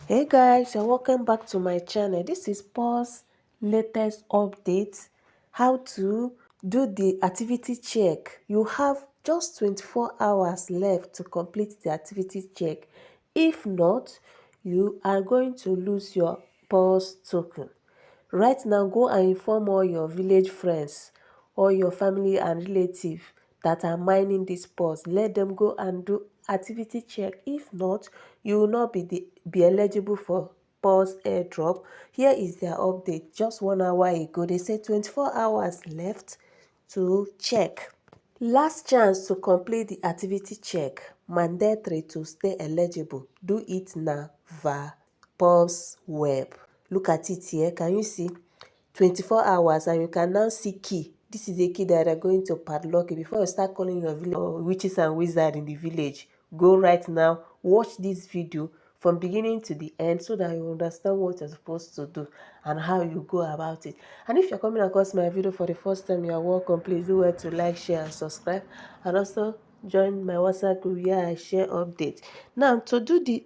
Hey guys, and welcome back to my channel. This is Paw's latest update, how to do the activity check. You have just 24 hours left to complete the activity check. If not, you are going to lose your Paw's token. Right now, go and inform all your village friends, all your family and relatives that are mining this Paws. Let them go and do activity check. If not, you will not be eligible for Paws Airdrop. Here is their update just 1 hour ago. They said 24 hours left to check. Last chance to complete the activity check. Mandatory to stay eligible. Do it now via Paw's web. Look at it here. Can you see? 24 hours and you can now see key. This is a key that are going to padlock it before you start calling your village or witches and wizards in the village. Go right now, watch this video from beginning to the end so that you understand what you're supposed to do and how you go about it. And if you're coming across my video for the first time, you're welcome. Please do well to like, share and subscribe, and also join my WhatsApp group where I share updates. Now to do the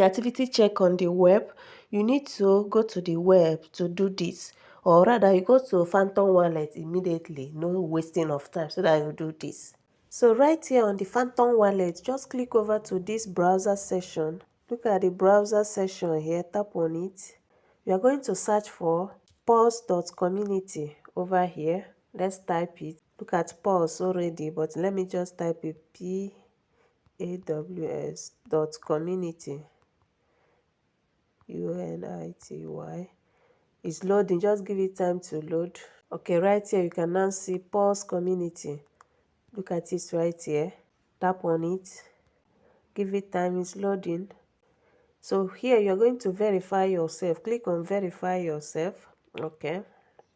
activity check on the web, you need to go to the web to do this, or rather you go to Phantom Wallet immediately, no wasting of time, so that you do this. So right here on the Phantom Wallet, just click over to this browser session. Look at the browser session here, tap on it. We are going to search for paws.community over here. Let's type it. Look at Paws already, but let me just type it, paws.community. UNITY. It's loading, just give it time to load. Okay, right here you can now see Paws community. Look at it right here. Tap on it. Give it time, it's loading. So here you're going to verify yourself. Click on verify yourself. Okay.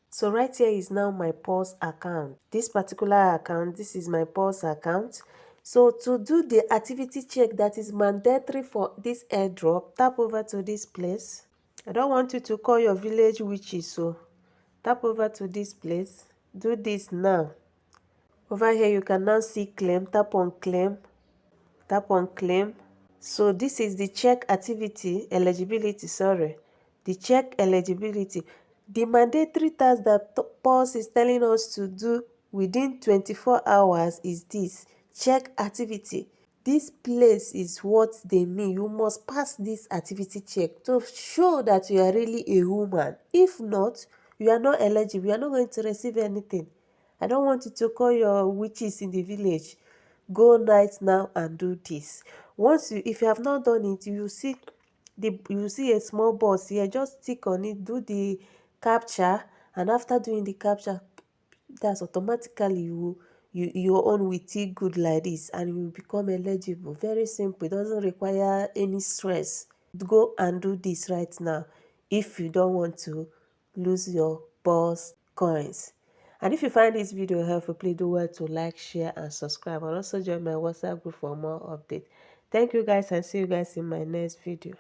So right here is now my Paws account. This particular account, this is my Paws account. So to do the activity check that is mandatory for this airdrop, tap over to this place. I don't want you to call your village witches, so tap over to this place. Do this now. Over here you can now see claim. Tap on claim. Tap on claim. So this is the check activity eligibility, the check eligibility. The mandatory task that Paws is telling us to do within 24 hours is this check activity. This place is what they mean. You must pass this activity check to show that you are really a woman. If not, you are not eligible. You are not going to receive anything. I don't want you to call your witches in the village. Go right now and do this. If you have not done it, you see a small box here. Just tick on it, do the captcha, and after doing the captcha, that's automatically your own will tick good like this, and you will become eligible. Very simple. It doesn't require any stress. Go and do this right now if you don't want to lose your Paws coins. And if you find this video helpful, please do well to like, share and subscribe, and also join my WhatsApp group for more updates. Thank you guys, and see you guys in my next video.